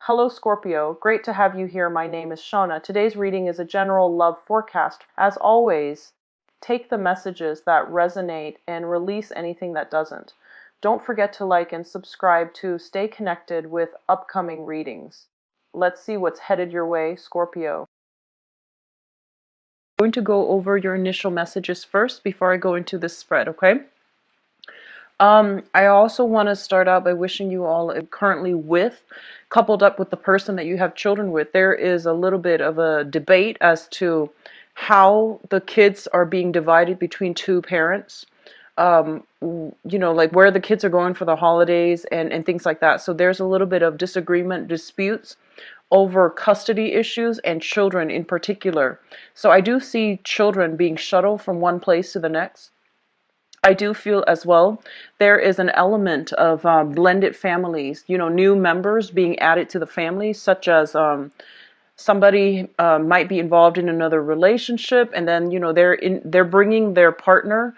Hello Scorpio, great to have you here. My name is Shauna. Today's reading is a general love forecast. As always, take the messages that resonate and release anything that doesn't. Don't forget to like and subscribe to stay connected with upcoming readings. Let's see what's headed your way, Scorpio. I'm going to go over your initial messages first before I go into this spread, okay? I also want to start out by wishing you all currently coupled up with the person that you have children with. There is a little bit of a debate as to how the kids are being divided between two parents. Like where the kids are going for the holidays and things like that. So there's a little bit of disagreement, disputes over custody issues and children in particular. So I do see children being shuttled from one place to the next. I do feel as well there is an element of blended families, new members being added to the family, such as somebody might be involved in another relationship, and then they're bringing their partner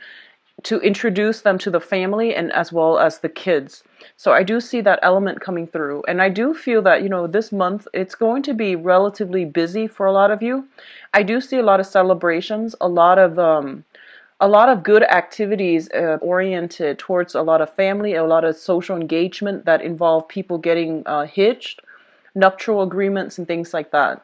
to introduce them to the family and as well as the kids. So I do see that element coming through, and I do feel that this month it's going to be relatively busy for a lot of you. I do see a lot of celebrations, a lot of good activities oriented towards a lot of family, a lot of social engagement that involve people getting hitched, nuptial agreements, and things like that.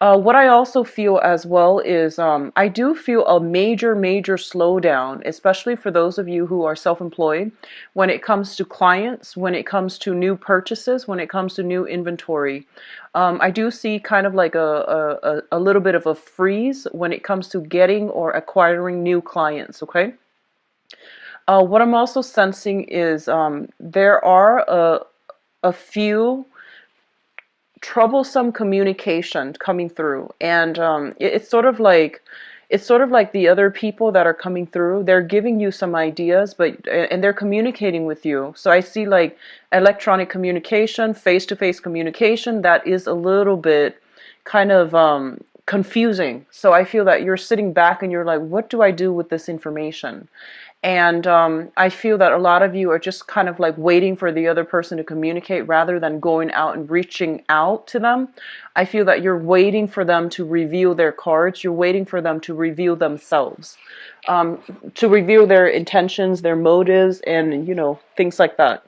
What I also feel as well is I do feel a major slowdown, especially for those of you who are self-employed, when it comes to clients, when it comes to new purchases, when it comes to new inventory. I do see kind of like a little bit of a freeze when it comes to getting or acquiring new clients, okay? What I'm also sensing is there are a few troublesome communication coming through, and it's sort of like the other people that are coming through, they're giving you some ideas, and they're communicating with you. So I see like electronic communication, face-to-face communication that is a little bit kind of confusing. So I feel that you're sitting back and you're like, what do I do with this information? And I feel that a lot of you are just kind of like waiting for the other person to communicate rather than going out and reaching out to them. I feel that you're waiting for them to reveal their cards. You're waiting for them to reveal themselves, to reveal their intentions, their motives, and, things like that.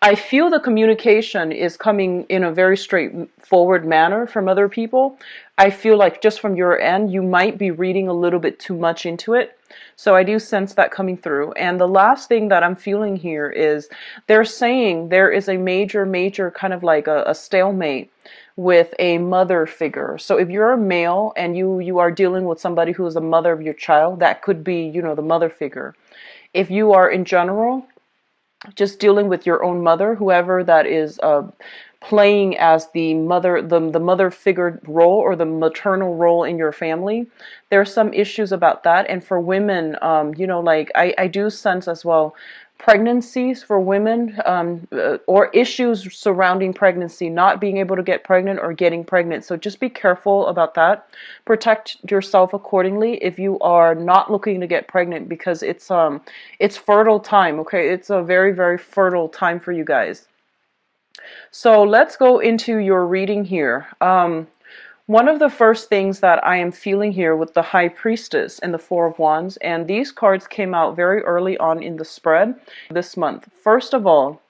I feel the communication is coming in a very straightforward manner from other people. I feel like just from your end, you might be reading a little bit too much into it. So I do sense that coming through. And the last thing that I'm feeling here is they're saying there is a major kind of like a stalemate with a mother figure. So if you're a male and you are dealing with somebody who is a mother of your child, that could be, the mother figure. If you are in general just dealing with your own mother, whoever that is playing as the mother figure role or the maternal role in your family, there are some issues about that. And for women, I do sense as well pregnancies for women, or issues surrounding pregnancy, not being able to get pregnant or getting pregnant. So just be careful about that. Protect yourself accordingly if you are not looking to get pregnant, because it's fertile time, okay? It's a very fertile time for you guys. So let's go into your reading here. One of the first things that I am feeling here with the High Priestess and the Four of Wands, and these cards came out very early on in the spread this month. First of all,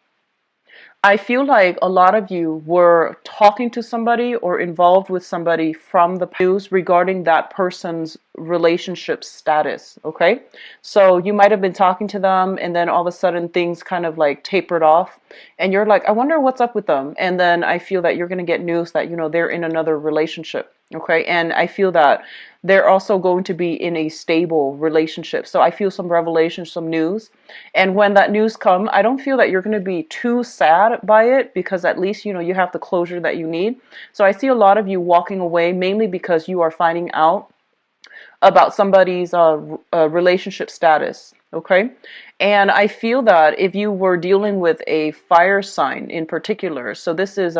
I feel like a lot of you were talking to somebody or involved with somebody from the news regarding that person's relationship status, okay? So you might have been talking to them and then all of a sudden things kind of like tapered off and you're like, I wonder what's up with them. And then I feel that you're going to get news that, they're in another relationship, okay? And I feel that they're also going to be in a stable relationship. So I feel some revelation, some news. And when that news comes, I don't feel that you're going to be too sad by it, because at least, you have the closure that you need. So I see a lot of you walking away mainly because you are finding out about somebody's relationship status. Okay. And I feel that if you were dealing with a fire sign in particular, so this is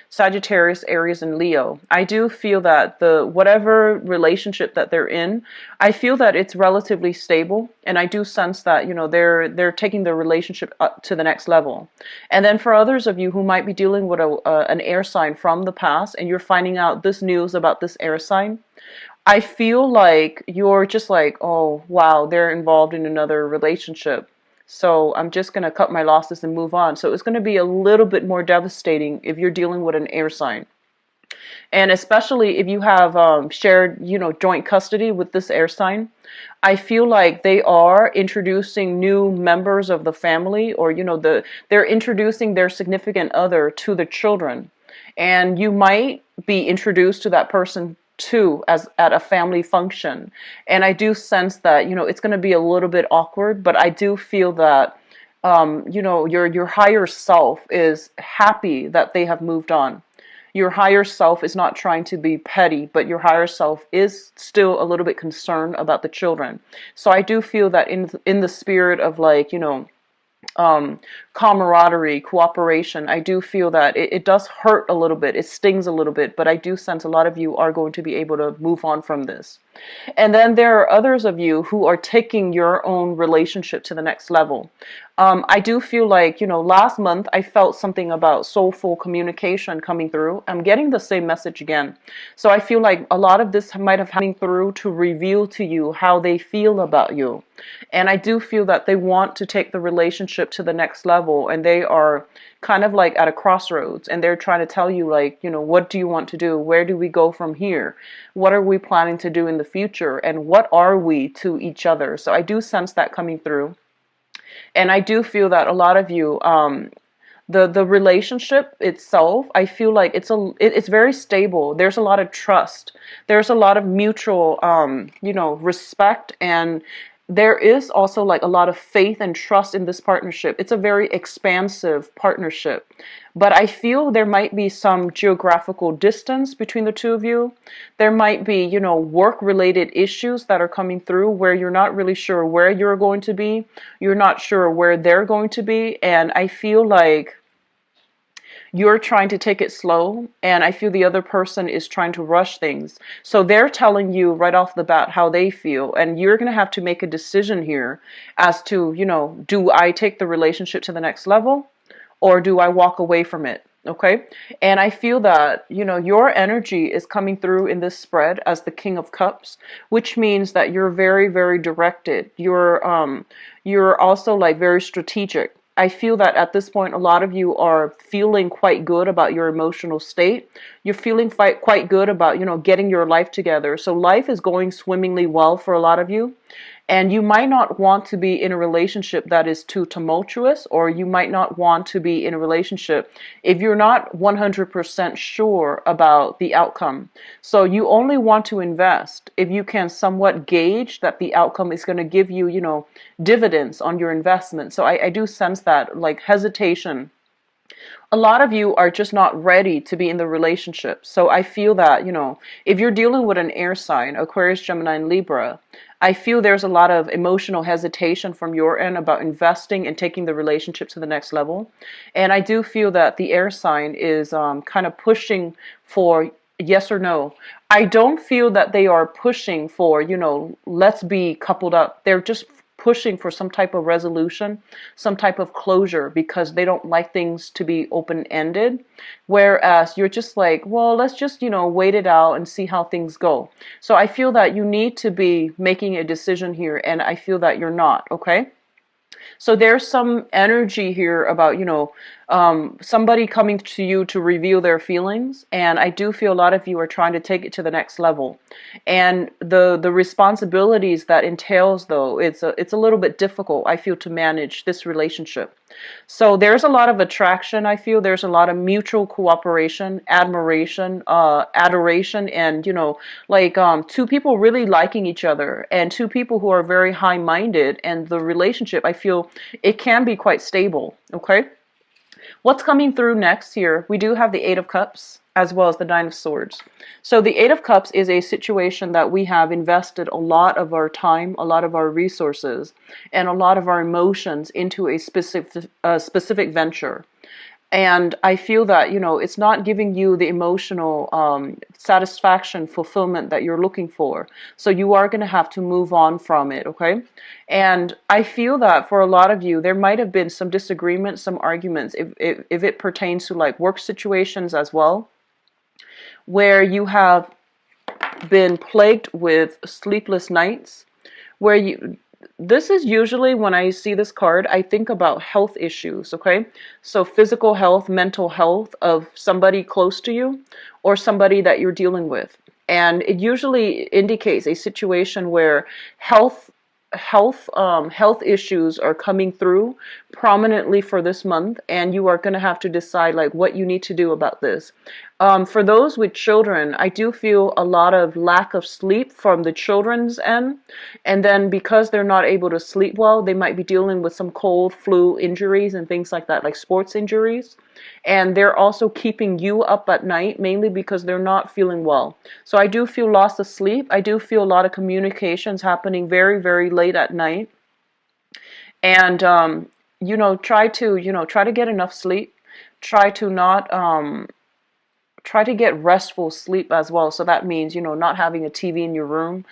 Sagittarius, Aries, and Leo, I do feel that the whatever relationship that they're in, I feel that it's relatively stable, and I do sense that, you know, they're taking their relationship up to the next level. And then for others of you who might be dealing with an air sign from the past, and you're finding out this news about this air sign, I feel like you're just like, oh, wow, they're involved in another relationship. So I'm just going to cut my losses and move on. So it's going to be a little bit more devastating if you're dealing with an air sign. And especially if you have shared, you know, joint custody with this air sign, I feel like they are introducing new members of the family, or, you know, they're introducing their significant other to the children. And you might be introduced to that person too, as at a family function. And I do sense that, you know, it's going to be a little bit awkward, but I do feel that you know, your higher self is happy that they have moved on. Your higher self is not trying to be petty, but your higher self is still a little bit concerned about the children. So I do feel that in the spirit of, like, you know, camaraderie, cooperation, I do feel that it does hurt a little bit. It stings a little bit, but I do sense a lot of you are going to be able to move on from this. And then there are others of you who are taking your own relationship to the next level. I do feel like, you know, last month I felt something about soulful communication coming through. I'm getting the same message again. So I feel like a lot of this might have coming through to reveal to you how they feel about you. And I do feel that they want to take the relationship to the next level, and they are kind of like at a crossroads, and they're trying to tell you, like, you know, what do you want to do? Where do we go from here? What are we planning to do in the future? And what are we to each other? So I do sense that coming through. And I do feel that a lot of you, the relationship itself, I feel like it's very stable. There's a lot of trust. There's a lot of mutual, you know, respect, and there is also like a lot of faith and trust in this partnership. It's a very expansive partnership. But I feel there might be some geographical distance between the two of you. There might be, you know, work-related issues that are coming through where you're not really sure where you're going to be. You're not sure where they're going to be. And I feel like you're trying to take it slow, and I feel the other person is trying to rush things. So they're telling you right off the bat how they feel, and you're going to have to make a decision here as to, you know, do I take the relationship to the next level, or do I walk away from it? Okay. And I feel that, you know, your energy is coming through in this spread as the King of Cups, which means that you're very, very directed. You're also like very strategic. I feel that at this point, a lot of you are feeling quite good about your emotional state. You're feeling quite good about, you know, getting your life together. So life is going swimmingly well for a lot of you. And you might not want to be in a relationship that is too tumultuous, or you might not want to be in a relationship if you're not 100% sure about the outcome. So you only want to invest if you can somewhat gauge that the outcome is going to give you, you know, dividends on your investment. So I do sense that, like, hesitation. A lot of you are just not ready to be in the relationship. So I feel that, you know, if you're dealing with an air sign, Aquarius, Gemini, and Libra, I feel there's a lot of emotional hesitation from your end about investing and taking the relationship to the next level. And I do feel that the air sign is kind of pushing for yes or no. I don't feel that they are pushing for, you know, let's be coupled up. They're just pushing for some type of resolution, some type of closure, because they don't like things to be open-ended. Whereas you're just like, well, let's just, you know, wait it out and see how things go. So I feel that you need to be making a decision here, and I feel that you're not, okay? So there's some energy here about, you know, somebody coming to you to reveal their feelings. And I do feel a lot of you are trying to take it to the next level. And the responsibilities that entails, though, it's a little bit difficult, I feel, to manage this relationship. So there's a lot of attraction, I feel. There's a lot of mutual cooperation, admiration, adoration, and, you know, like two people really liking each other, and two people who are very high-minded, and the relationship, I feel, it can be quite stable, okay? What's coming through next here? We do have the Eight of Cups. as well as the Nine of Swords. So the Eight of Cups is a situation that we have invested a lot of our time, a lot of our resources, and a lot of our emotions into a specific venture. And I feel that, it's not giving you the emotional satisfaction, fulfillment that you're looking for. So you are going to have to move on from it, okay? And I feel that for a lot of you, there might have been some disagreements, some arguments, if it pertains to like work situations as well, where you have been plagued with sleepless nights, where this is usually when I see this card, I think about health issues, okay? So physical health, mental health of somebody close to you or somebody that you're dealing with. And it usually indicates a situation where health issues are coming through prominently for this month, and you are going to have to decide like what you need to do about this. For those with children, I do feel a lot of lack of sleep from the children's end, and then because they're not able to sleep well, they might be dealing with some cold, flu injuries and things like that, like sports injuries. And they're also keeping you up at night, mainly because they're not feeling well. So I do feel loss of sleep. I do feel a lot of communications happening very, very late at night. And, try to get enough sleep. Try to not, try to get restful sleep as well. So that means, not having a TV in your room,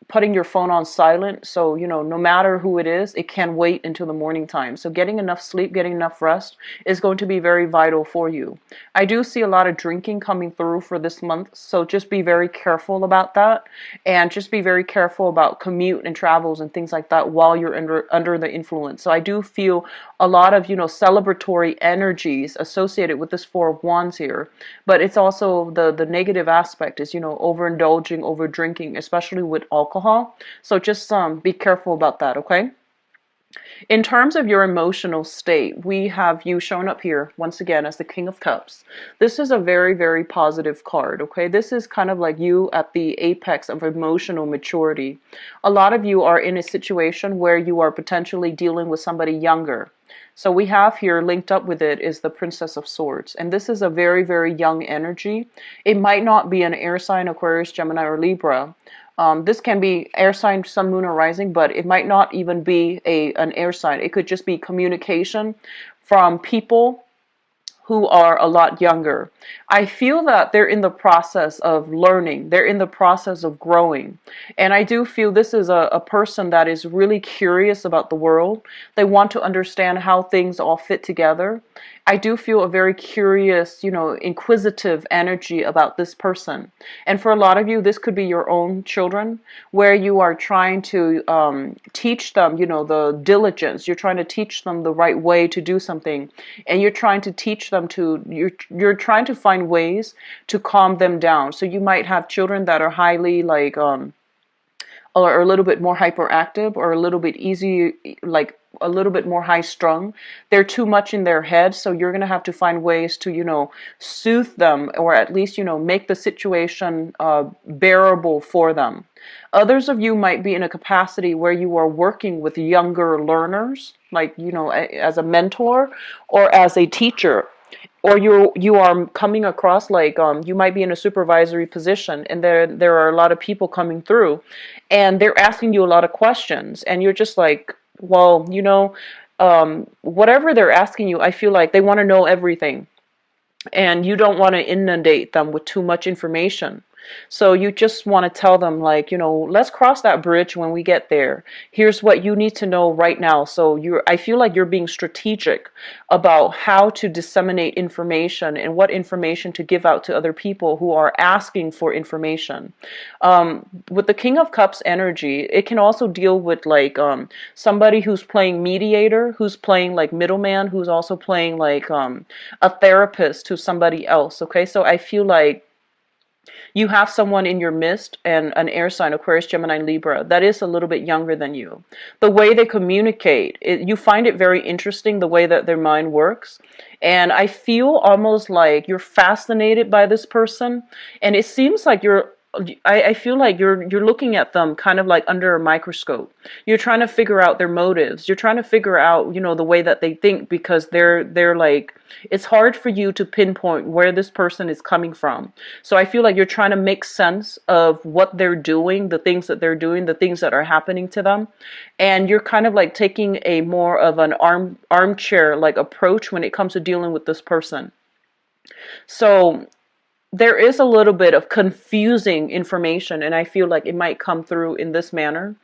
putting your phone on silent. So, no matter who it is, it can wait until the morning time. So getting enough sleep, getting enough rest is going to be very vital for you. I do see a lot of drinking coming through for this month. So just be very careful about that, and just be very careful about commute and travels and things like that while you're under the influence. So I do feel a lot of, celebratory energies associated with this Four of Wands here. But it's also the negative aspect is, overindulging, over drinking, especially with alcohol. So just be careful about that, okay? In terms of your emotional state, we have you shown up here once again as the King of Cups. This is a very, very positive card, okay? This is kind of like you at the apex of emotional maturity. A lot of you are in a situation where you are potentially dealing with somebody younger. So we have here linked up with it is the Princess of Swords. And this is a very, very young energy. It might not be an air sign, Aquarius, Gemini, or Libra. This can be air sign, sun, moon, or rising, but it might not even be an air sign. It could just be communication from people who are a lot younger. I feel that they're in the process of learning. They're in the process of growing. And I do feel this is a person that is really curious about the world. They want to understand how things all fit together. I do feel a very curious, inquisitive energy about this person. And for a lot of you, this could be your own children, where you are trying to teach them, the diligence. You're trying to teach them the right way to do something. And you're trying to teach them you're trying to find ways to calm them down. So you might have children that are highly or a little bit more hyperactive, or a little bit easy, like a little bit more high strung. They're too much in their head, so you're going to have to find ways to, soothe them, or at least, make the situation bearable for them. Others of you might be in a capacity where you are working with younger learners, like, as a mentor or as a teacher. Or you are coming across like you might be in a supervisory position, and there are a lot of people coming through, and they're asking you a lot of questions, and you're just like, well, whatever they're asking you, I feel like they want to know everything, and you don't want to inundate them with too much information. So you just want to tell them, like, let's cross that bridge when we get there. Here's what you need to know right now. So I feel like you're being strategic about how to disseminate information and what information to give out to other people who are asking for information. With the King of Cups energy, it can also deal with like somebody who's playing mediator, who's playing like middleman, who's also playing like a therapist to somebody else. Okay, so I feel like you have someone in your midst, and an air sign, Aquarius, Gemini, Libra, that is a little bit younger than you. The way they communicate, you find it very interesting, the way that their mind works. And I feel almost like you're fascinated by this person. And it seems like you're I feel like you're looking at them kind of like under a microscope. You're trying to figure out their motives. You're trying to figure out, the way that they think, because they're like, it's hard for you to pinpoint where this person is coming from. So I feel like you're trying to make sense of what they're doing, the things that they're doing, the things that are happening to them. And you're kind of like taking a more of an armchair like approach when it comes to dealing with this person. So there is a little bit of confusing information, and I feel like it might come through in this manner.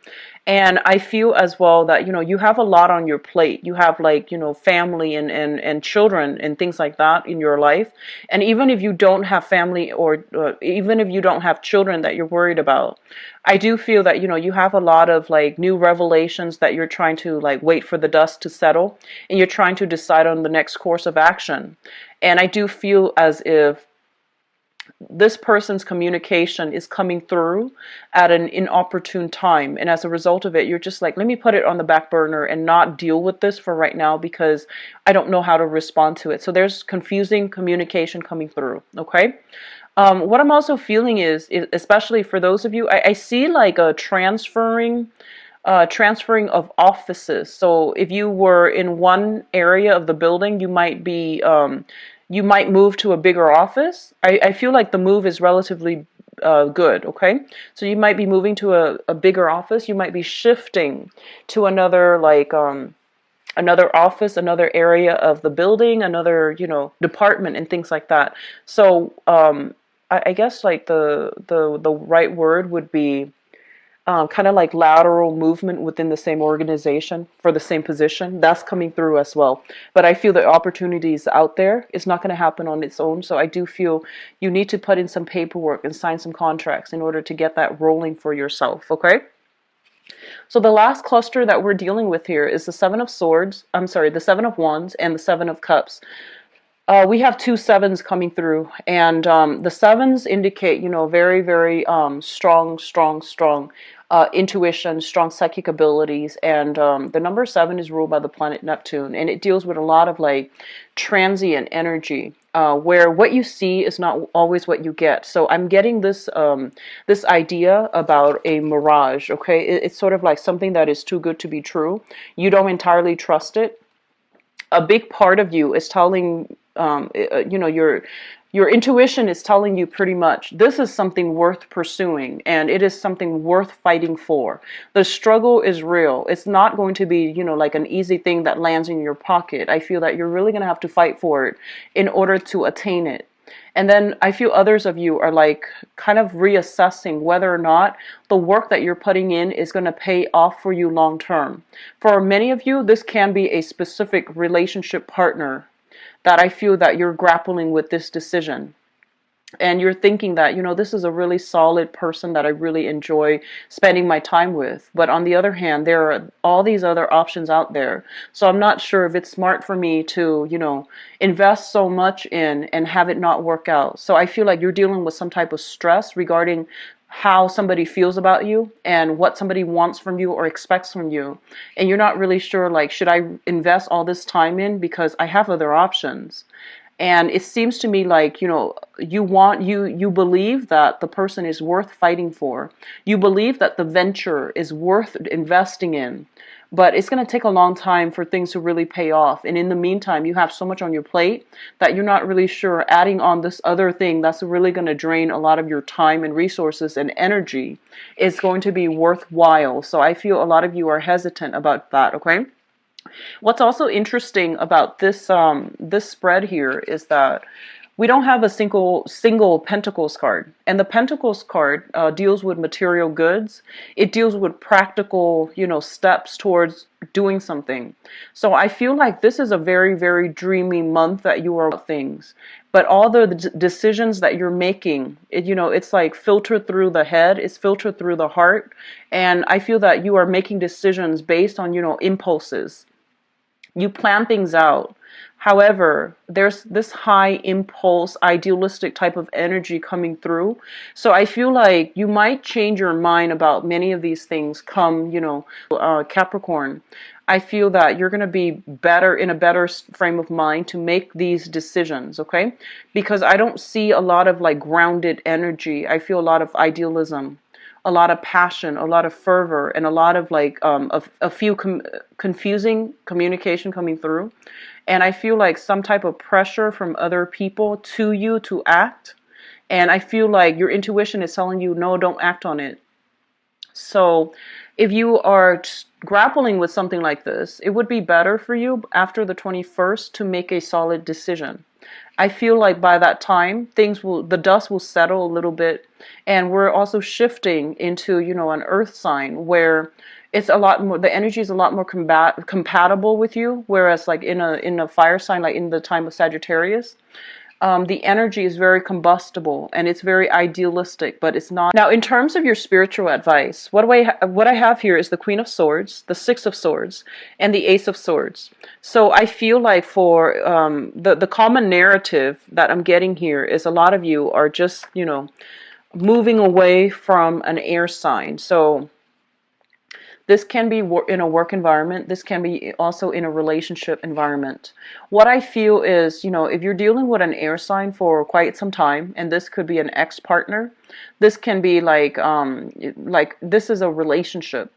And I feel as well that, you have a lot on your plate. You have like, family and children and things like that in your life. And even if you don't have family, or even if you don't have children that you're worried about, I do feel that, you have a lot of like new revelations that you're trying to like wait for the dust to settle, and you're trying to decide on the next course of action. And I do feel as if this person's communication is coming through at an inopportune time, and as a result of it, you're just like, let me put it on the back burner and not deal with this for right now, because I don't know how to respond to it. So there's confusing communication coming through. Okay. What I'm also feeling is especially for those of you, I see like a transferring of offices. So if you were in one area of the building, you might move to a bigger office. I feel like the move is relatively good. Okay, so you might be moving to a bigger office. You might be shifting to another like another office, another area of the building, another department, and things like that. So I guess like the right word would be kind of like lateral movement within the same organization for the same position. That's coming through as well. But I feel the opportunities out there. It's not going to happen on its own. So I do feel you need to put in some paperwork and sign some contracts in order to get that rolling for yourself. Okay. So the last cluster that we're dealing with here is the Seven of Swords. I'm sorry, the Seven of Wands and the Seven of Cups. We have two sevens coming through, and the sevens indicate, very, very strong intuition, strong psychic abilities, and the number seven is ruled by the planet Neptune, and it deals with a lot of like transient energy, where what you see is not always what you get. So I'm getting this idea about a mirage. Okay, it's sort of like something that is too good to be true. You don't entirely trust it. A big part of you is telling, your intuition is telling you pretty much this is something worth pursuing, and it is something worth fighting for. The struggle is real. It's not going to be, like an easy thing that lands in your pocket. I feel that you're really going to have to fight for it in order to attain it. And then I feel others of you are like kind of reassessing whether or not the work that you're putting in is going to pay off for you long term. For many of you, this can be a specific relationship partner that I feel that you're grappling with this decision. And you're thinking that, this is a really solid person that I really enjoy spending my time with. But on the other hand, there are all these other options out there. So I'm not sure if it's smart for me to, invest so much in and have it not work out. So I feel like you're dealing with some type of stress regarding how somebody feels about you and what somebody wants from you or expects from you. And you're not really sure, like, should I invest all this time in because I have other options? And it seems to me like, you believe that the person is worth fighting for. You believe that the venture is worth investing in. But it's going to take a long time for things to really pay off. And in the meantime, you have so much on your plate that you're not really sure adding on this other thing that's really going to drain a lot of your time and resources and energy is going to be worthwhile. So I feel a lot of you are hesitant about that, okay? What's also interesting about this this spread here is that we don't have a single Pentacles card, and the Pentacles card deals with material goods. It deals with practical, steps towards doing something. So I feel like this is a very, very dreamy month that you are things. But all the decisions that you're making, it's like filtered through the head, it's filtered through the heart, and I feel that you are making decisions based on, impulses. You plan things out. However, there's this high impulse, idealistic type of energy coming through. So I feel like you might change your mind about many of these things come, Capricorn. I feel that you're going to be better in a better frame of mind to make these decisions, okay? Because I don't see a lot of like grounded energy. I feel a lot of idealism, a lot of passion, a lot of fervor, and a lot of like a few confusing communication coming through. And I feel like some type of pressure from other people to you to act. And I feel like your intuition is telling you, no, don't act on it. So if you are grappling with something like this, it would be better for you after the 21st to make a solid decision. I feel like by that time, the dust will settle a little bit, and we're also shifting into, an earth sign where it's a lot more, the energy is a lot more compatible with you, whereas like in a fire sign, like in the time of Sagittarius, the energy is very combustible and it's very idealistic, but it's not. Now, in terms of your spiritual advice, what I have here is the Queen of Swords, the Six of Swords, and the Ace of Swords. So I feel like for the common narrative that I'm getting here is a lot of you are just, moving away from an air sign. So this can be in a work environment. This can be also in a relationship environment. What I feel is, if you're dealing with an air sign for quite some time, and this could be an ex-partner, this can be like this is a relationship.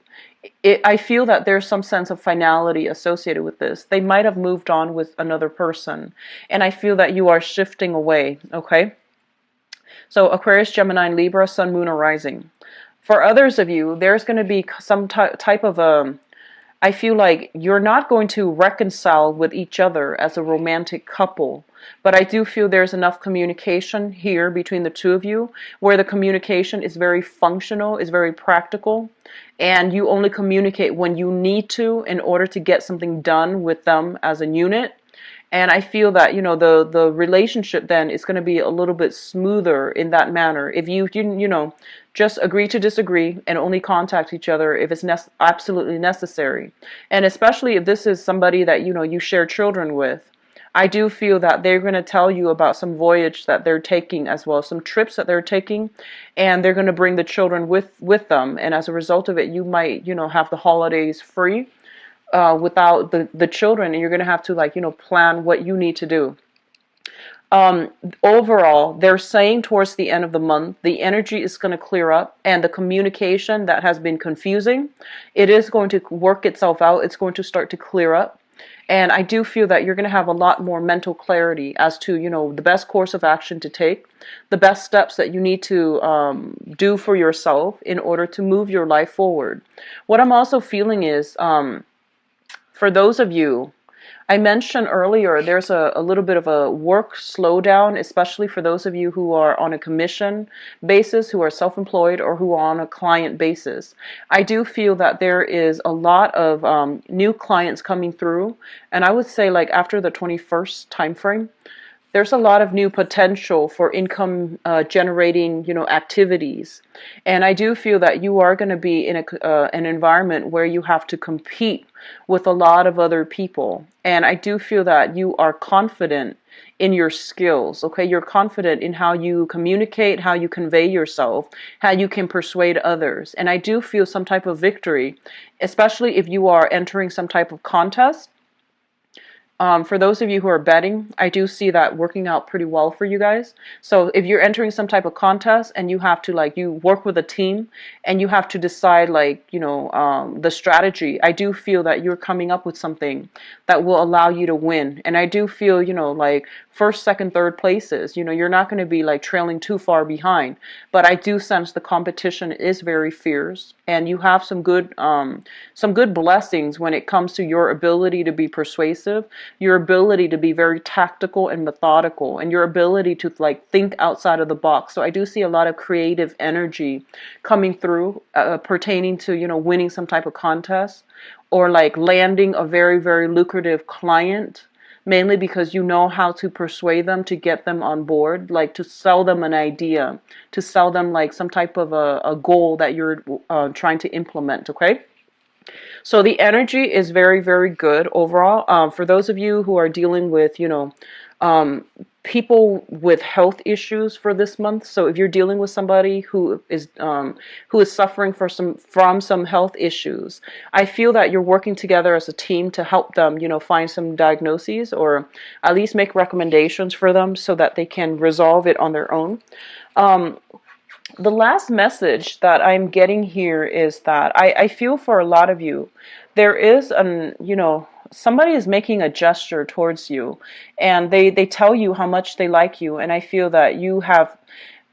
I feel that there's some sense of finality associated with this. They might have moved on with another person, and I feel that you are shifting away, okay? So Aquarius, Gemini, Libra, Sun, Moon, or Rising. For others of you, there's going to be some type of I feel like you're not going to reconcile with each other as a romantic couple, but I do feel there's enough communication here between the two of you where the communication is very functional, is very practical, and you only communicate when you need to in order to get something done with them as a unit. And I feel that, the relationship then is going to be a little bit smoother in that manner. If you just agree to disagree and only contact each other if it's absolutely necessary. And especially if this is somebody that, you share children with, I do feel that they're going to tell you about some voyage that they're taking as well, some trips that they're taking, and they're going to bring the children with them. And as a result of it, you might, have the holidays free. Without the children, and you're going to have to plan what you need to do. Overall, they're saying towards the end of the month, the energy is going to clear up, and the communication that has been confusing, it is going to work itself out. It's going to start to clear up. And I do feel that you're going to have a lot more mental clarity as to, the best course of action to take, the best steps that you need to do for yourself in order to move your life forward. What I'm also feeling is, for those of you, I mentioned earlier, there's a little bit of a work slowdown, especially for those of you who are on a commission basis, who are self-employed, or who are on a client basis. I do feel that there is a lot of new clients coming through, and I would say like after the 21st time frame, there's a lot of new potential for income generating, activities. And I do feel that you are going to be in an environment where you have to compete with a lot of other people. And I do feel that you are confident in your skills, okay? You're confident in how you communicate, how you convey yourself, how you can persuade others. And I do feel some type of victory, especially if you are entering some type of contest. For those of you who are betting, I do see that working out pretty well for you guys. So if you're entering some type of contest and you have to you work with a team and you have to decide the strategy, I do feel that you're coming up with something that will allow you to win. And I do feel, first, second, third places, you're not going to be trailing too far behind. But I do sense the competition is very fierce, and you have some good blessings when it comes to your ability to be persuasive, your ability to be very tactical and methodical, and your ability to think outside of the box. So I do see a lot of creative energy coming through pertaining to winning some type of contest, or landing a very, very lucrative client, mainly because you know how to persuade them to get them on board, to sell them an idea, to sell them some type of a goal that you're trying to implement, okay? So the energy is very, very good overall. For those of you who are dealing with, people with health issues for this month. So if you're dealing with somebody who is suffering from some health issues, I feel that you're working together as a team to help them, find some diagnoses or at least make recommendations for them so that they can resolve it on their own. The last message that I'm getting here is that I feel for a lot of you, there is somebody is making a gesture towards you, and they tell you how much they like you, and I feel that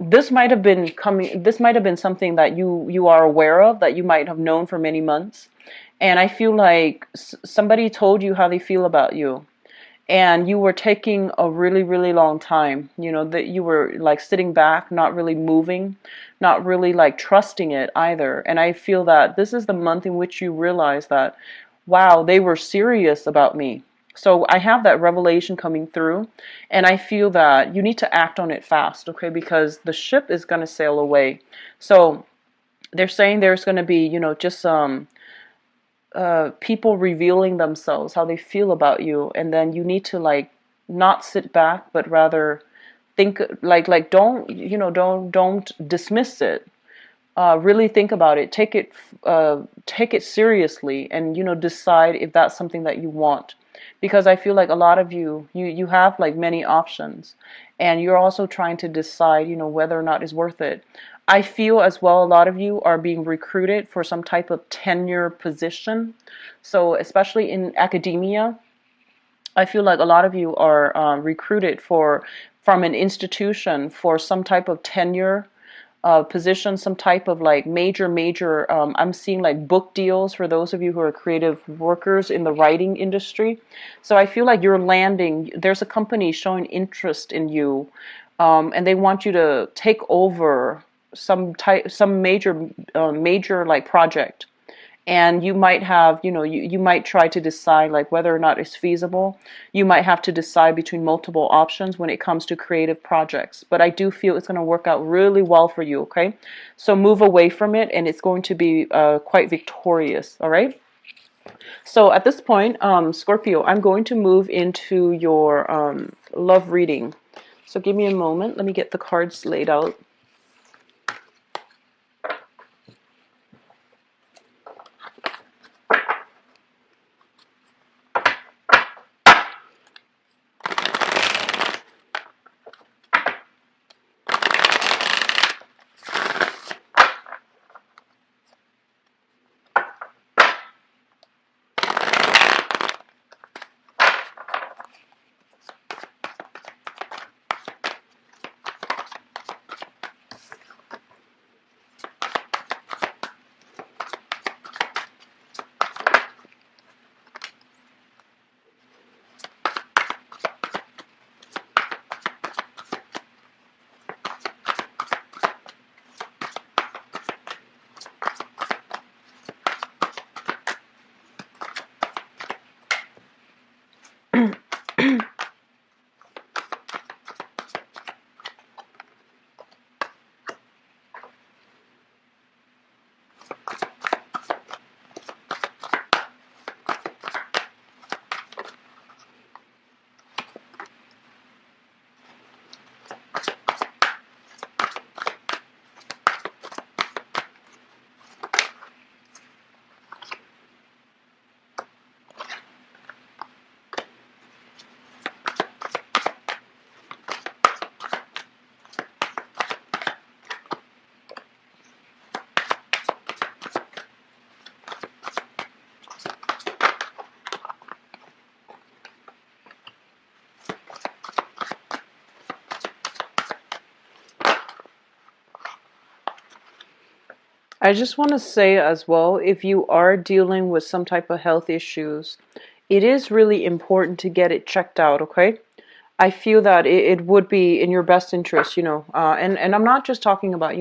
this might have been something that you are aware of, that you might have known for many months, and I feel like somebody told you how they feel about you, and you were taking a really, really long time, that you were like sitting back, not really moving, not really like trusting it either. And I feel that this is the month in which you realize that, wow, they were serious about me. So I have that revelation coming through, and I feel that you need to act on it fast, okay? Because the ship is going to sail away. So they're saying there's going to be, just people revealing themselves, how they feel about you, and then you need to like not sit back, but rather think, like don't dismiss it. Really think about it. Take it seriously, and decide if that's something that you want. Because I feel like a lot of you have like many options, and you're also trying to decide, whether or not it's worth it. I feel as well a lot of you are being recruited for some type of tenure position. So especially in academia, I feel like a lot of you are recruited from an institution for some type of tenure position, some type of like major. I'm seeing like book deals for those of you who are creative workers in the writing industry. So I feel like you're landing. There's a company showing interest in you, and they want you to take over some major like project. And you might have, you might try to decide like whether or not it's feasible. You might have to decide between multiple options when it comes to creative projects. But I do feel it's going to work out really well for you, okay? So move away from it, and it's going to be quite victorious, all right? So at this point, Scorpio, I'm going to move into your love reading. So give me a moment. Let me get the cards laid out. I just want to say as well, if you are dealing with some type of health issues, it is really important to get it checked out, okay? I feel that it would be in your best interest, and I'm not just talking about,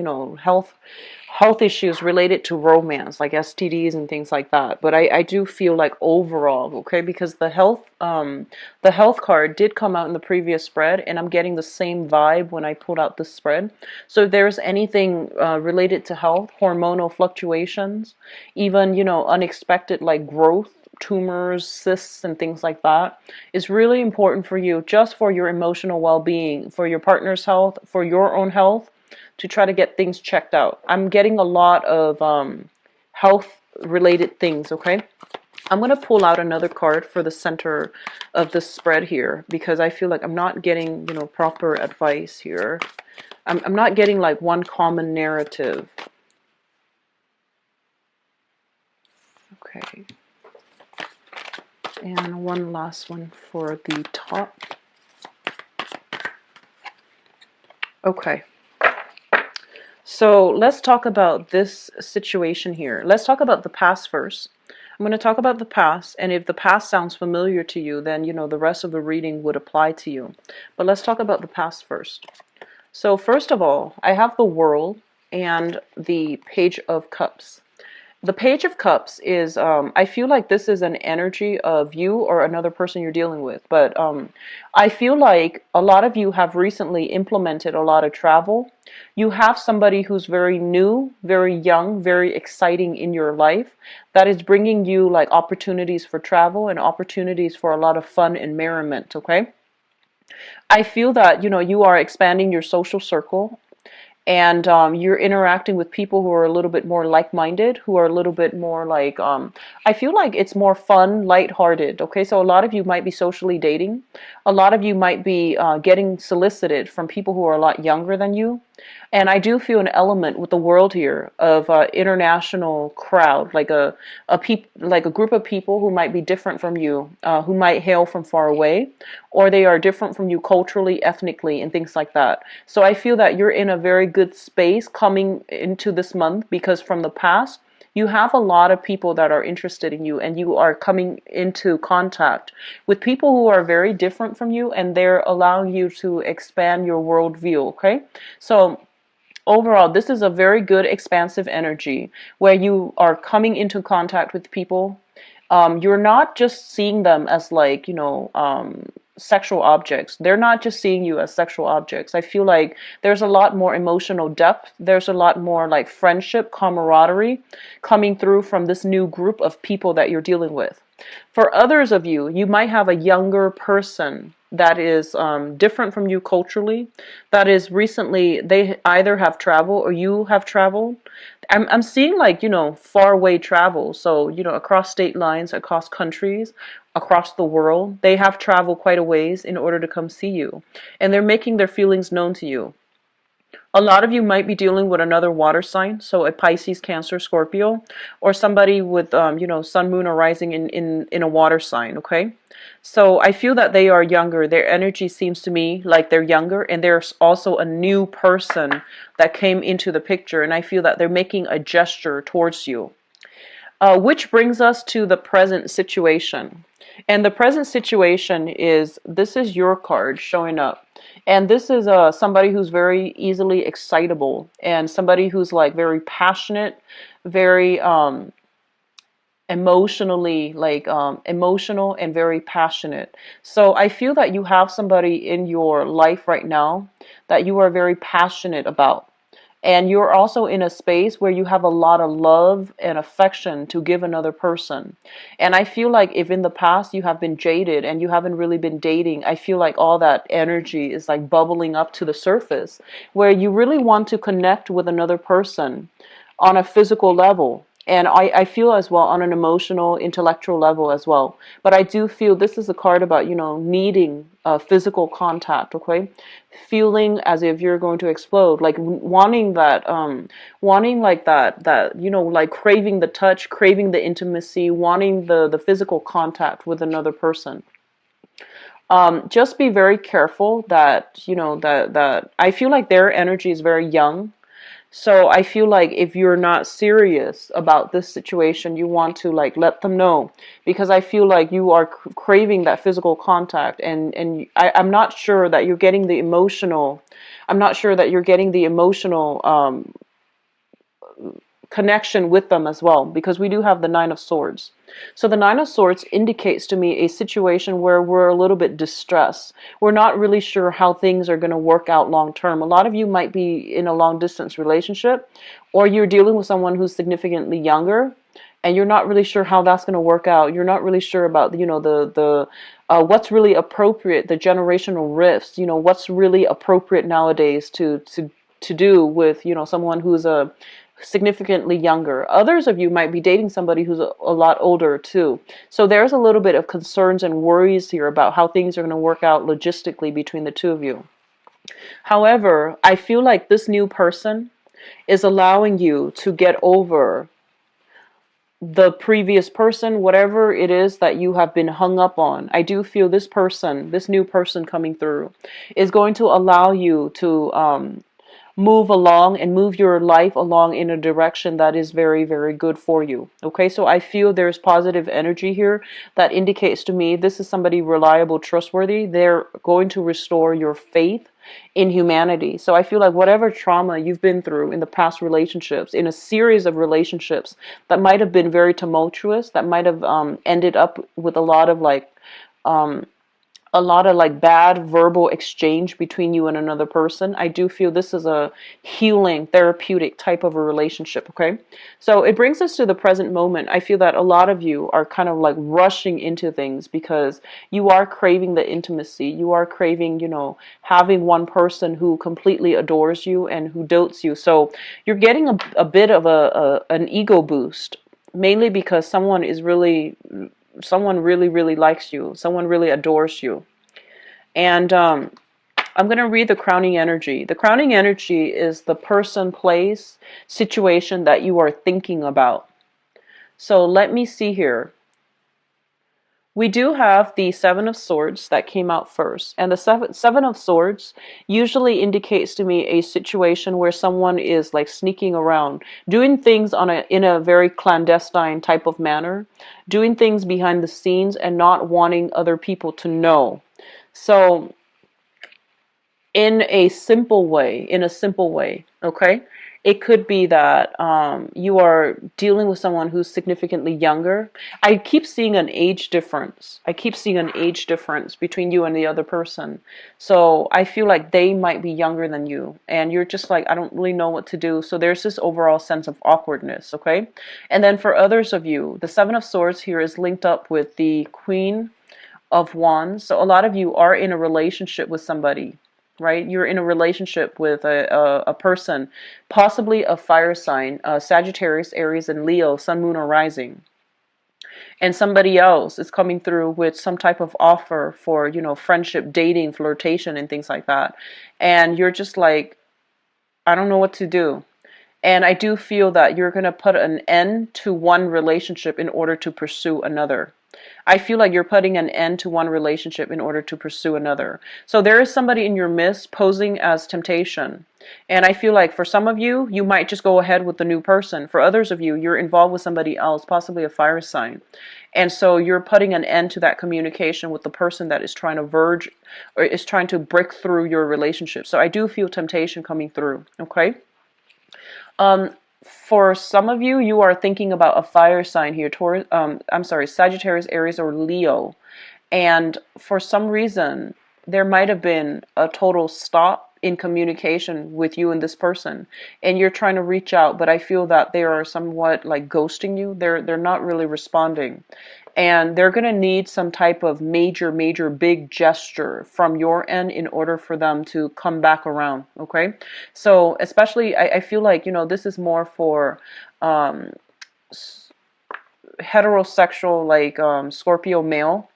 health issues related to romance, like STDs and things like that. But I do feel like overall, okay, because the health card did come out in the previous spread, and I'm getting the same vibe when I pulled out this spread. So if there's anything related to health, hormonal fluctuations, even, unexpected like growth, tumors, cysts, and things like that. It's really important for you, just for your emotional well-being, for your partner's health, for your own health, to try to get things checked out. I'm getting a lot of health related things, okay? I'm going to pull out another card for the center of the spread here, because I feel like I'm not getting, proper advice here. I'm not getting like one common narrative. Okay. And one last one for the top. Okay. So let's talk about this situation here. Let's talk about the past first. I'm going to talk about the past, and if the past sounds familiar to you, then, the rest of the reading would apply to you. But let's talk about the past first. So first of all, I have the World and the Page of Cups. The Page of Cups is, I feel like this is an energy of you or another person you're dealing with. But I feel like a lot of you have recently implemented a lot of travel. You have somebody who's very new, very young, very exciting in your life that is bringing you like opportunities for travel and opportunities for a lot of fun and merriment, okay? I feel that, you are expanding your social circle. And you're interacting with people who are a little bit more like-minded, who are a little bit more like, I feel like it's more fun, lighthearted, okay? So a lot of you might be socially dating. A lot of you might be getting solicited from people who are a lot younger than you. And I do feel an element with the World here of international crowd, like a group of people who might be different from you, who might hail from far away, or they are different from you culturally, ethnically, and things like that. So I feel that you're in a very good space coming into this month, because from the past, you have a lot of people that are interested in you, and you are coming into contact with people who are very different from you, and they're allowing you to expand your worldview, okay? So overall, this is a very good expansive energy where you are coming into contact with people. You're not just seeing them as like, sexual objects. They're not just seeing you as sexual objects. I feel like there's a lot more emotional depth. There's a lot more like friendship, camaraderie coming through from this new group of people that you're dealing with. For others of you, you might have a younger person that is different from you culturally, that is recently, they either have traveled or you have traveled. I'm seeing like, far away travel. So, across state lines, across countries, across the world, they have traveled quite a ways in order to come see you. And they're making their feelings known to you. A lot of you might be dealing with another water sign, so a Pisces, Cancer, Scorpio, or somebody with, sun, moon, or rising in a water sign, okay? So I feel that they are younger. Their energy seems to me like they're younger, and there's also a new person that came into the picture, and I feel that they're making a gesture towards you. Which brings us to the present situation. And the present situation is, this is your card showing up. And this is somebody who's very easily excitable, and somebody who's like very passionate, very emotionally like emotional and very passionate. So I feel that you have somebody in your life right now that you are very passionate about. And you're also in a space where you have a lot of love and affection to give another person. And I feel like if in the past you have been jaded and you haven't really been dating, I feel like all that energy is like bubbling up to the surface, where you really want to connect with another person on a physical level. And I feel as well on an emotional, intellectual level as well. But I do feel this is a card about, needing physical contact, okay? Feeling as if you're going to explode, like wanting that, like craving the touch, craving the intimacy, wanting the physical contact with another person. Just be very careful that, that I feel like their energy is very young. So I feel like if you're not serious about this situation, you want to like let them know, because I feel like you are craving that physical contact, and I'm not sure that you're getting the emotional. I'm not sure that you're getting the emotional connection with them as well, because we do have the Nine of Swords. So the Nine of Swords indicates to me a situation where we're a little bit distressed. We're not really sure how things are going to work out long term. A lot of you might be in a long distance relationship, or you're dealing with someone who's significantly younger, and you're not really sure how that's going to work out. You're not really sure about, the what's really appropriate, the generational rifts, what's really appropriate nowadays to do with, someone who's a significantly younger. Others of you might be dating somebody who's a lot older too. So there's a little bit of concerns and worries here about how things are going to work out logistically between the two of you. However, I feel like this new person is allowing you to get over the previous person, whatever it is that you have been hung up on. I do feel this person, this new person coming through, is going to allow you to move along and move your life along in a direction that is very, very good for you. Okay, so I feel there's positive energy here that indicates to me this is somebody reliable, trustworthy. They're going to restore your faith in humanity. So I feel like whatever trauma you've been through in the past relationships, in a series of relationships that might have been very tumultuous, that might have ended up with a lot of bad verbal exchange between you and another person. I do feel this is a healing, therapeutic type of a relationship, okay? So it brings us to the present moment. I feel that a lot of you are kind of like rushing into things because you are craving the intimacy. You are craving, having one person who completely adores you and who dotes you. So you're getting a bit of an ego boost, mainly because someone really, really likes you. Someone really adores you. And I'm going to read the crowning energy. The crowning energy is the person, place, situation that you are thinking about. So let me see here. We do have the Seven of Swords that came out first. And the Seven of Swords usually indicates to me a situation where someone is like sneaking around, doing things in a very clandestine type of manner, doing things behind the scenes and not wanting other people to know. So in a simple way, okay? It could be that you are dealing with someone who's significantly younger. I keep seeing an age difference. Between you and the other person. So I feel like they might be younger than you. And you're just like, I don't really know what to do. So there's this overall sense of awkwardness, okay? And then for others of you, the Seven of Swords here is linked up with the Queen of Wands. So a lot of you are in a relationship with somebody, right? You're in a relationship with a person, possibly a fire sign, Sagittarius, Aries, and Leo, Sun, Moon, or Rising. And somebody else is coming through with some type of offer for, friendship, dating, flirtation, and things like that. And you're just like, I don't know what to do. And I do feel that you're going to put an end to one relationship in order to pursue another. I feel like you're putting an end to one relationship in order to pursue another. So there is somebody in your midst posing as temptation. And I feel like for some of you, you might just go ahead with the new person. For others of you, you're involved with somebody else, possibly a fire sign. And so you're putting an end to that communication with the person that is trying to verge or is trying to break through your relationship. So I do feel temptation coming through, okay? For some of you, you are thinking about a fire sign here, Sagittarius, Aries, or Leo. And for some reason, there might have been a total stop in communication with you and this person. And you're trying to reach out, but I feel that they are somewhat like ghosting you. They're not really responding. And they're going to need some type of major, big gesture from your end in order for them to come back around, okay? So especially, I feel like, this is more for heterosexual, like Scorpio male.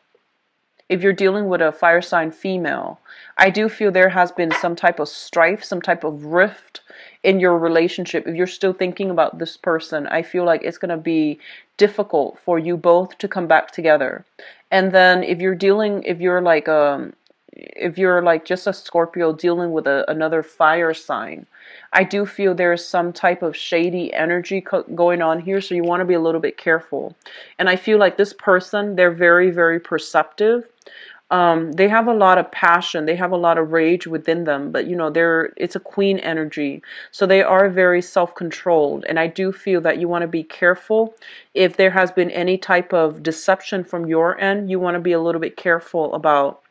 If you're dealing with a fire sign female, I do feel there has been some type of strife, some type of rift in your relationship. If you're still thinking about this person, I feel like it's going to be difficult for you both to come back together. And then if you're like just a Scorpio dealing with another fire sign, I do feel there's some type of shady energy going on here, so you want to be a little bit careful. And I feel like this person, they're very, very perceptive. They have a lot of passion. They have a lot of rage within them, but it's a queen energy. So they are very self-controlled. And I do feel that you want to be careful. If there has been any type of deception from your end, you want to be a little bit careful about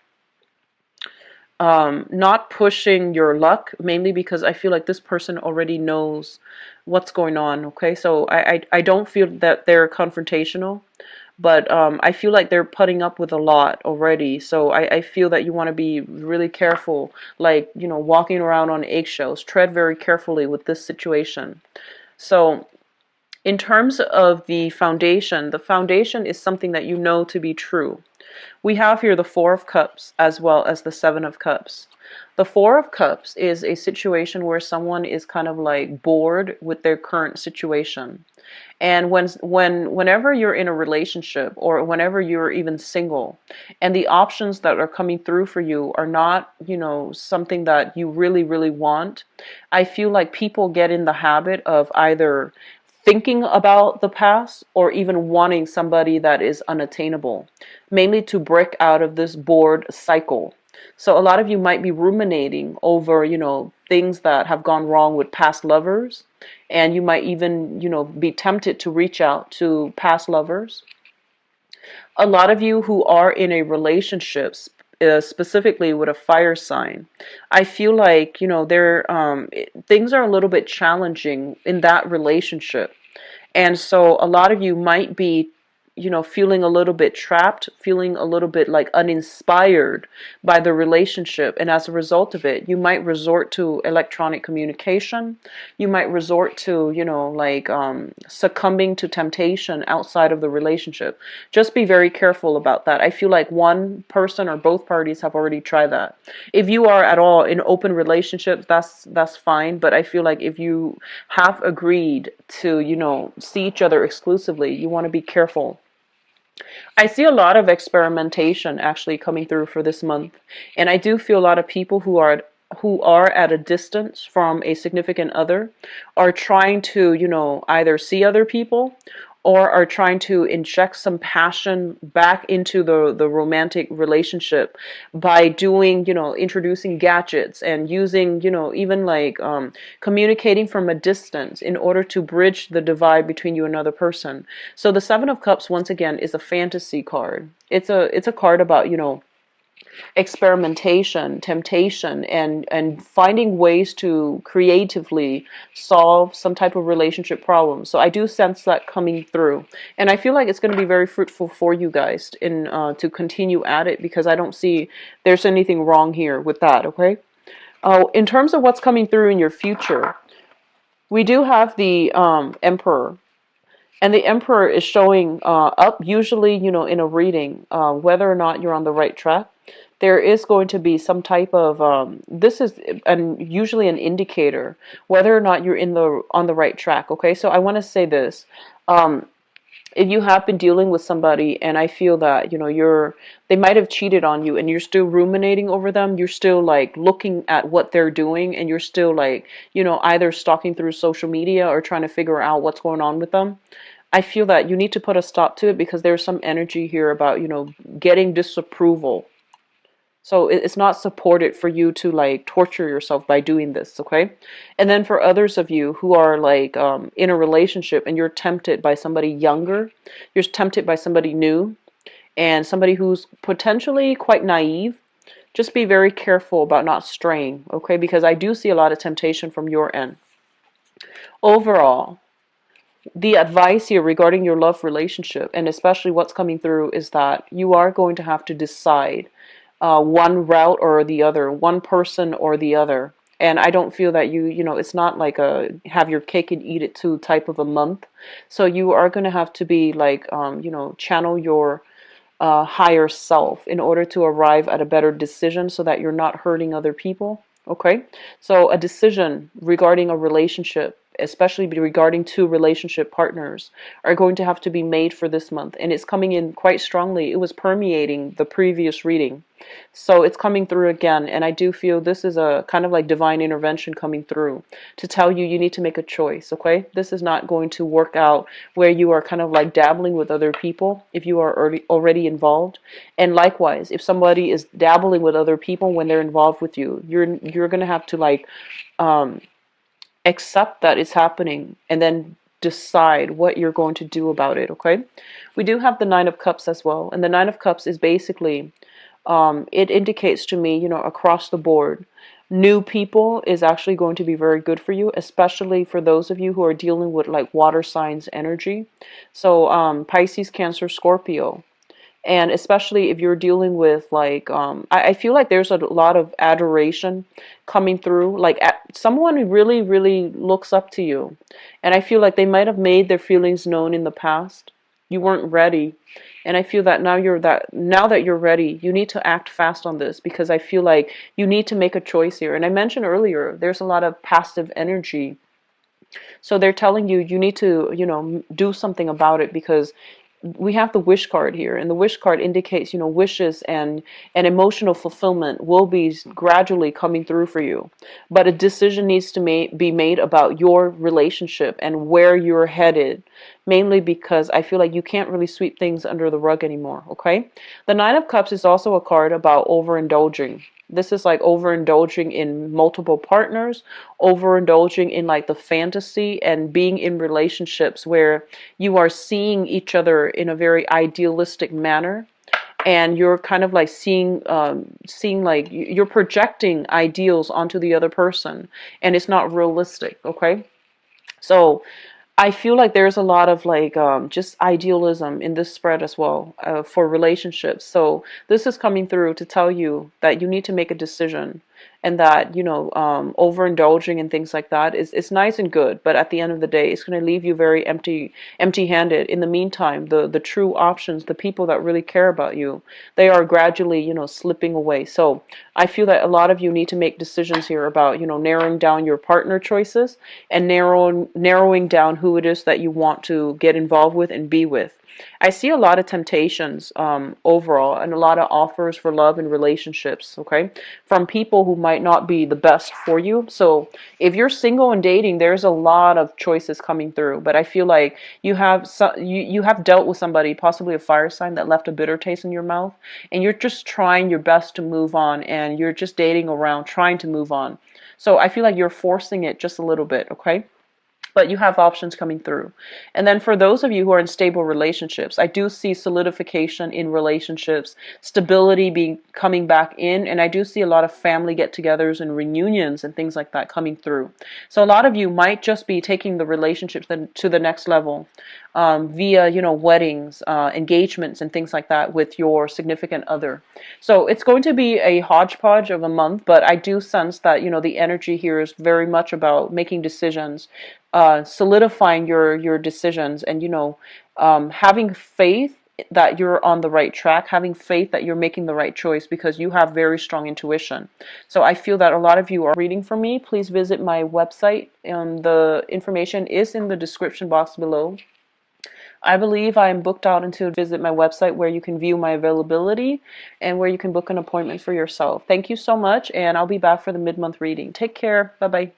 not pushing your luck, mainly because I feel like this person already knows what's going on. Okay, so I don't feel that they're confrontational, but I feel like they're putting up with a lot already. So I feel that you want to be really careful, like, you know, walking around on eggshells. Tread very carefully with this situation. So in terms of the foundation is something that you know to be true. We have here the Four of Cups as well as the Seven of Cups. The Four of Cups is a situation where someone is kind of like bored with their current situation. And whenever you're in a relationship, or whenever you're even single, and the options that are coming through for you are not, you know, something that you really, really want, I feel like people get in the habit of either thinking about the past or even wanting somebody that is unattainable, mainly to break out of this bored cycle. So a lot of you might be ruminating over, you know, things that have gone wrong with past lovers, and you might even, you know, be tempted to reach out to past lovers. A lot of you who are in a relationship, specifically with a fire sign, I feel like, you know, things are a little bit challenging in that relationship. And so a lot of you might be, you know, feeling a little bit trapped, feeling a little bit like uninspired by the relationship. And as a result of it, you might resort to electronic communication. You might resort to, you know, like succumbing to temptation outside of the relationship. Just be very careful about that. I feel like one person or both parties have already tried that. If you are at all in open relationships, that's fine. But I feel like if you have agreed to, you know, see each other exclusively, you want to be careful. I see a lot of experimentation actually coming through for this month, and I do feel a lot of people who are at a distance from a significant other are trying to, you know, either see other people or are trying to inject some passion back into the romantic relationship by doing, you know, introducing gadgets and using, you know, even like communicating from a distance in order to bridge the divide between you and another person. So the Seven of Cups, once again, is a fantasy card. It's a card about, you know, experimentation, temptation, and finding ways to creatively solve some type of relationship problem. So I do sense that coming through, and I feel like it's going to be very fruitful for you guys in to continue at it, because I don't see there's anything wrong here with that. Okay. In terms of what's coming through in your future, we do have the Emperor. And the Emperor is showing up, usually, you know, in a reading, whether or not you're on the right track. There is going to be some type of, this is usually an indicator, whether or not you're on the right track, okay? So I want to say this. If you have been dealing with somebody and I feel that, you know, they might have cheated on you and you're still ruminating over them, you're still like looking at what they're doing, and you're still like, you know, either stalking through social media or trying to figure out what's going on with them, I feel that you need to put a stop to it, because there's some energy here about, you know, getting disapproval. So it's not supported for you to like torture yourself by doing this, okay? And then for others of you who are like in a relationship and you're tempted by somebody younger, you're tempted by somebody new, and somebody who's potentially quite naive, just be very careful about not straying, okay? Because I do see a lot of temptation from your end. Overall, the advice here regarding your love relationship, and especially what's coming through, is that you are going to have to decide one route or the other, one person or the other. And I don't feel that you know, it's not like a have your cake and eat it too type of a month. So you are going to have to be like, you know, channel your higher self in order to arrive at a better decision so that you're not hurting other people. Okay, so a decision regarding a relationship, especially regarding two relationship partners, are going to have to be made for this month, and it's coming in quite strongly. It was permeating the previous reading, so it's coming through again, and I do feel this is a kind of like divine intervention coming through to tell you need to make a choice. Okay, this is not going to work out where you are kind of like dabbling with other people if you are already involved, and likewise if somebody is dabbling with other people when they're involved with you, you're going to have to like accept that it's happening and then decide what you're going to do about it. Okay, we do have the Nine of Cups as well, and the Nine of Cups is basically it indicates to me, across the board, new people is actually going to be very good for you, especially for those of you who are dealing with like water signs energy. So Pisces, Cancer, Scorpio. And especially if you're dealing with like, I feel like there's a lot of adoration coming through, like someone who really, really looks up to you. And I feel like they might have made their feelings known in the past. You weren't ready. And I feel that now that you're ready, you need to act fast on this, because I feel like you need to make a choice here. And I mentioned earlier, there's a lot of passive energy, so they're telling you you need to, do something about it, because we have the wish card here, and the wish card indicates, wishes and emotional fulfillment will be gradually coming through for you. But a decision needs to be made about your relationship and where you're headed, mainly because I feel like you can't really sweep things under the rug anymore, okay? The Nine of Cups is also a card about overindulging. This is like overindulging in multiple partners, overindulging in like the fantasy, and being in relationships where you are seeing each other in a very idealistic manner, and you're kind of like seeing like you're projecting ideals onto the other person, and it's not realistic, okay? So I feel like there's a lot of like just idealism in this spread as well, for relationships. So this is coming through to tell you that you need to make a decision, and that, overindulging and things like that is, it's nice and good, but at the end of the day, it's going to leave you very empty-handed. In the meantime, the true options, the people that really care about you, they are gradually, slipping away. So I feel that a lot of you need to make decisions here about, narrowing down your partner choices, and narrowing down who it is that you want to get involved with and be with. I see a lot of temptations overall, and a lot of offers for love and relationships, okay, from people who might not be the best for you. So if you're single and dating, there's a lot of choices coming through, but I feel like you have dealt with somebody, possibly a fire sign, that left a bitter taste in your mouth, and you're just trying your best to move on, and you're just dating around trying to move on. So I feel like you're forcing it just a little bit, okay? But you have options coming through. And then for those of you who are in stable relationships, I do see solidification in relationships, stability being coming back in, and I do see a lot of family get-togethers and reunions and things like that coming through. So a lot of you might just be taking the relationships to the next level, via, weddings, engagements, and things like that with your significant other. So it's going to be a hodgepodge of a month, but I do sense that, the energy here is very much about making decisions, solidifying your decisions, and, having faith that you're on the right track, having faith that you're making the right choice, because you have very strong intuition. So I feel that a lot of you are reading for me. Please visit my website. The information is in the description box below. I believe I am booked out until visit my website, where you can view my availability and where you can book an appointment for yourself. Thank you so much, and I'll be back for the mid-month reading. Take care. Bye-bye.